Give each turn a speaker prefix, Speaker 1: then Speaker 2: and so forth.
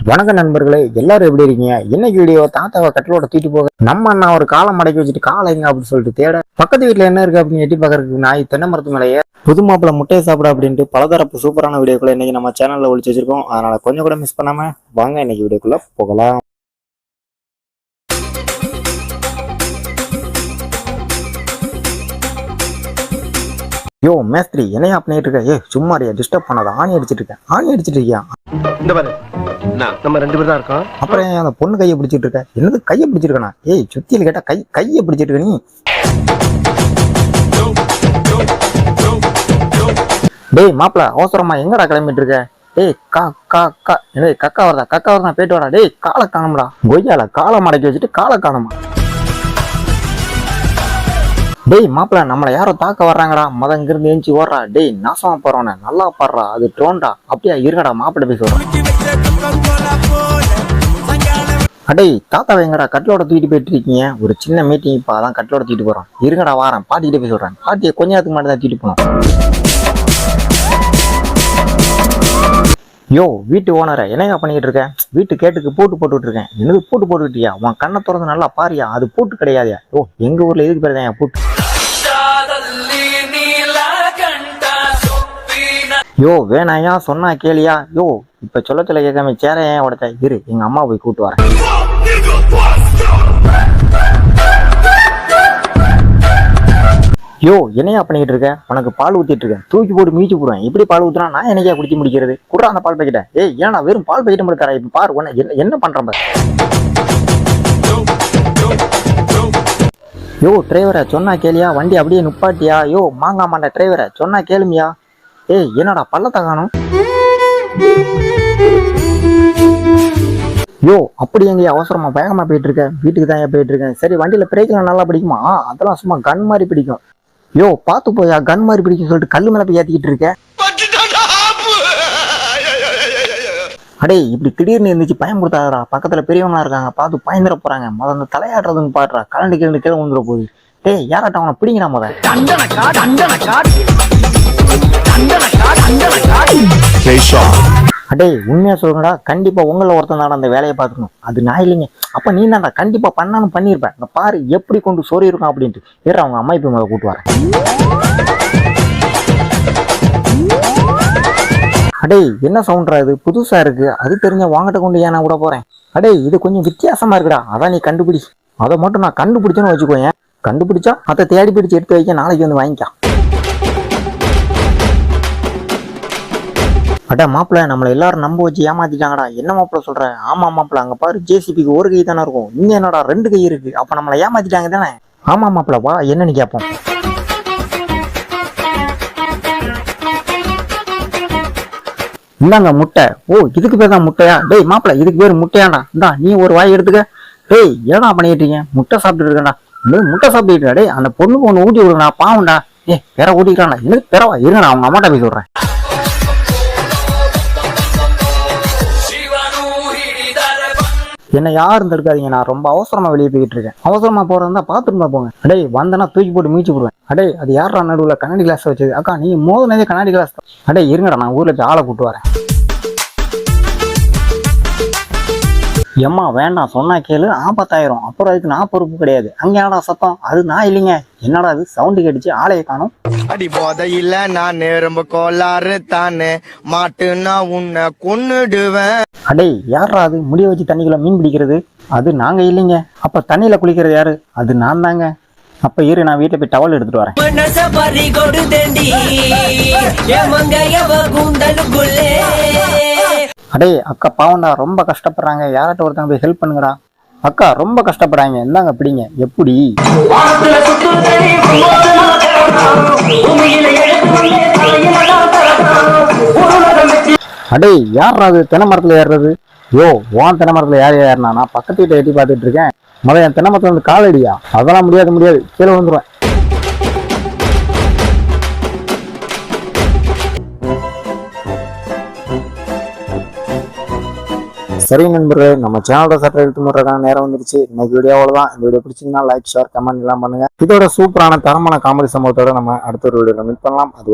Speaker 1: வணக்க நண்பர்களே, எல்லாரும் எப்படி இருக்கீங்க? இன்னைக்கு வீடியோ தாத்தாவை கட்டிலோட தூக்கிட்டு போக நம்ம அண்ணா ஒரு காலை மடக்கி வச்சுட்டு காலை எங்க அப்படின்னு சொல்லிட்டு தேட பக்கத்து வீட்டுல என்ன இருக்கு அப்படின்னு எட்டி பாக்குறதுக்கு நாய் தென்னை மரத்து மேலேயே புது மாப்பிள்ள முட்டையை சாப்பிட அப்படின்ட்டு பலதரப்பு சூப்பரான வீடியோக்குள்ள இன்னைக்கு நம்ம சேனல்ல ஒழிச்சு வச்சிருக்கோம். அதனால கொஞ்சம் கூட மிஸ் பண்ணாம வாங்க இன்னைக்கு வீடியோக்குள்ள போகலாம். யோ மேஸ்திரி என்னையா பண்ணிட்டு இருக்க? சும்மாரியா டிஸ்டர்ப் பண்ணாத. ஆணி அடிச்சிட்டு இருக்கியா?
Speaker 2: இந்த பாரு, நம்ம ரெண்டு பேரும் தான் இருக்கோம்.
Speaker 1: அப்புறம் அந்த பொண்ணு கையை பிடிச்சிட்டு இருக்க? என்னது கையை பிடிச்சிருக்கா? சுத்தியில் கேட்டா கையை பிடிச்சிட்டு இருக்க நீ? டேய் மாப்பிள, அவசரமா எங்கடா கிளம்பிட்டு இருக்க? கக்கா வருதா போயிட்டு வாடா. டேய் காலை காணும்டா. கொய்யால காலை மடக்கி வச்சுட்டு காலை காணுமா? டேய் மாப்பிள, நம்மளை யாரோ தாக்க வர்றாங்கடா. இங்கிருந்து ஏஞ்சி ஓடுறா. டேய் நாசமா போறவன நல்லா பாடுறா. அது ட்ரோன்டா. அப்படியா இருக்கடா, மாப்பிள போய் சொல்றேன். அடே தாத்தாவை எங்கடா கட்டிலோட தூக்கிட்டு போயிட்டு இருக்கீங்க? ஒரு சின்ன மீட்டிங், இப்போ அதான் கட்டிலோட தூக்கிட்டு போறோம். இருக்கடா வாரேன், பாட்டிக்கிட்டே போய் சொல்றேன். பாட்டியை கொஞ்ச நேரத்துக்கு மட்டும் தான் தூக்கிட்டு போனோம். யோ வீட்டு ஓனரை என்னையா பண்ணிக்கிட்டு இருக்கேன்? வீட்டு கேட்டுக்கு பூட்டு போட்டுக்கிட்டு இருக்கேன். என்னது பூட்டு போட்டுக்கிட்டியா? உன் கண்ணை திறந்து நல்லா பாரியா. அது பூட்டு கிடையாதியா? எங்க ஊர்ல எதுக்கு பேர் தான் பூட்டு? யோ வேணாயா, சொன்னா கேளியா? இப்ப சொல்ல கேட்காம சேர ஏன் உடத்த? இரு, எங்க அம்மா போய் கூட்டு வரேன். யோ என்னையா பண்ணிக்கிட்டு இருக்க? உனக்கு பால் ஊத்திட்டு இருக்கேன். தூக்கி போட்டு மீச்சு போடுவேன். இப்படி பால் ஊத்துனா நான் என்னையா குடிச்சு முடிக்கிறது? குடுறா அந்த பால் பாக்கெட்ட. ஏன்னா வெறும் பால் பாக்கெட் மட்டும் தரேன். இப்ப பாரு உன்ன என்ன பண்றேன் பாரு. யோ டிரைவரை சொன்னா கேளியா? வண்டி அப்படியே நுப்பாட்டியா? மாங்கா மாண்ட டிரைவரை சொன்னா கேளுமியா? என்னடா பள்ளத்தை காணும்? அப்படி எங்கேயா அவசரமா வேகமா போயிட்டு இருக்க? வீட்டுக்கு தான் போயிட்டு இருக்கேன். சரி, வண்டியில பிரேக்லாம் நல்லா பிடிக்குமா? அதெல்லாம் சும்மா கன் மாதிரி பிடிக்கும். பாத்து போயா, கன் மாதிரி பிடிக்கும் சொல்லிட்டு கல்லு மேல போய் ஏத்திக்கிட்டு இருக்க. அடே இப்படி திடீர்னு இருந்துச்சு பயன்படுத்தாதடா. பக்கத்துல பெரியவங்களா இருக்காங்க, பார்த்து பயந்துட போறாங்க. அந்த தலையாடுறதுன்னு பாடுறா. கலண்டு கீழே வந்துட போகுது. யாராட்ட அவனை பிடிங்கடா முத. அடே உண்மையா சொல்லுங்கடா, கண்டிப்பா உங்களை ஒருத்தன் தான் அந்த வேலையை பார்த்துக்கணும். அது நான் இல்லைங்க. அப்ப நீ தான்டா கண்டிப்பா பண்ணாலும் பண்ணிருப்பேன். இந்த பாரு எப்படி கொண்டு சொறி இருக்கும் அப்படின்ட்டு. வேற அவங்க அம்மா இப்ப முதல்ல கூட்டு வரேன். அடே என்ன சவுண்டா இது? புதுசா இருக்கு. அது தெரிஞ்ச வாங்கிட்ட கொண்டு ஏன் நான் விட போறேன்? அடே இது கொஞ்சம் வித்தியாசமா இருக்குடா. அதான் நீ கண்டுபிடி. அதை மட்டும் நான் கண்டுபிடிச்சேன்னு வச்சுக்கோங்க. கண்டுபிடிச்சா அதை தேடி பிடிச்சு எடுத்து வைக்க, நாளைக்கு வந்து வாங்கிக்கா. அடா மாப்பிள்ள, நம்மளை எல்லாரும் நம்ப வச்சு ஏமாத்திட்டாங்கடா. என்ன மாப்பிள்ள சொல்ற? ஆமா மாப்பிள்ள, அங்க பாரு ஜேசிபிக்கு ஒரு கை தானே இருக்கும். இங்க என்னடா 2 கை இருக்கு. அப்ப நம்மளை ஏமாத்திட்டாங்க தானே? ஆமா மாப்பிள்ள, வா என்னன்னு கேட்போம். இந்தாங்க முட்டை. இதுக்கு பேர் தான் முட்டையா? டேய் மாப்பிள்ள, இதுக்கு பேர் முட்டையாண்டா. இந்தா நீ ஒரு வாய் எடுத்துக்க. ஏடா பண்ணிட்டு இருக்கீங்க? முட்டை சாப்பிட்டு இருக்கேன்டா. முட்டை சாப்பிட்டு. டேய் அந்த பொண்ணுக்கு ஒண்ணு ஊட்டி விடுங்கடா, பாவம்டா. பெற ஊட்டிக்கிறான்டா. எனக்கு பெறவா இருங்க, நான் அவங்க அம்மாட்ட போய் சொல்றேன். என்ன யாரும் தடுக்காதீங்க, நான் ரொம்ப அவசரமா வெளியே போயிட்டு இருக்கேன். அவசரமா போறதா பாத்துருந்தா போங்க. அடே வந்தனா தூக்கி போட்டு மீச்சு போடுவேன். அது யாரா நடுவுல கண்ணாடி கிளாஸ் வச்சது? அக்கா நீ மோதனதே கண்ணாடி கிளாஸ் தான். இருங்கடா, நான் ஊர்ல போய் ஆளை கூட்டு வரேன். எம்மா வேண்டாம், சொன்னா கேளு, ஆபத்தாயிரும். அப்புறம் அதுக்கு நான் பொறுப்பு கிடையாது. அங்க என்னடா சத்தம்? அது நான் இல்லைங்க. என்னடா அது சவுண்டு கேட்டுச்சு, ஆளைய காணும்.
Speaker 3: அடி போத இல்ல, நான் ரொம்ப கோளாறு தானே மாட்டுனா உன்னை கொன்னுடுவேன்.
Speaker 1: யாரா அது முடிய வச்சு தண்ணிக்குள்ள மீன் பிடிக்கிறது? அது நாங்க இல்லைங்க. அப்ப தண்ணியில குளிக்கிறது யாரு? அது நான் தாங்க. அப்ப இரு, நான் வீட்டுல போய் டவல் எடுத்துட்டு வரேன். அக்கா பாவண்டா, ரொம்ப கஷ்டப்படுறாங்க. யார்கிட்ட ஒருத்தங்க போய் ஹெல்ப் பண்ணுங்கடா. அக்கா ரொம்ப கஷ்டப்படுறாங்க, இந்தாங்க பிடிங்க. எப்படி? யாரா அது தென்னை மரத்துல ஏறுறது? வான் தென்னை மரத்துல யார் ஏறினா? நான் பக்கத்து வீட்டை எட்டி பார்த்துட்டு இருக்கேன். என் தென்னை மரத்துல வந்து கால் அடியா? அதெல்லாம் முடியாது, கீழே வந்துருவேன். சரி நண்பர்களே, நம்ம சேனலோட சட்டை எடுத்து முறைக்கான நேரம் வந்துருச்சு. இன்னைக்கு வீடியோ அவ்வளவுதான். இந்த வீடியோ பிடிச்சிங்கன்னா லைக், ஷேர், கமெண்ட் எல்லாம் பண்ணுங்க. இதோட சூப்பரான தரமான காமெடி சம்பவத்தோட நம்ம அடுத்த ஒரு வீடியோல மீட் பண்ணலாம். அது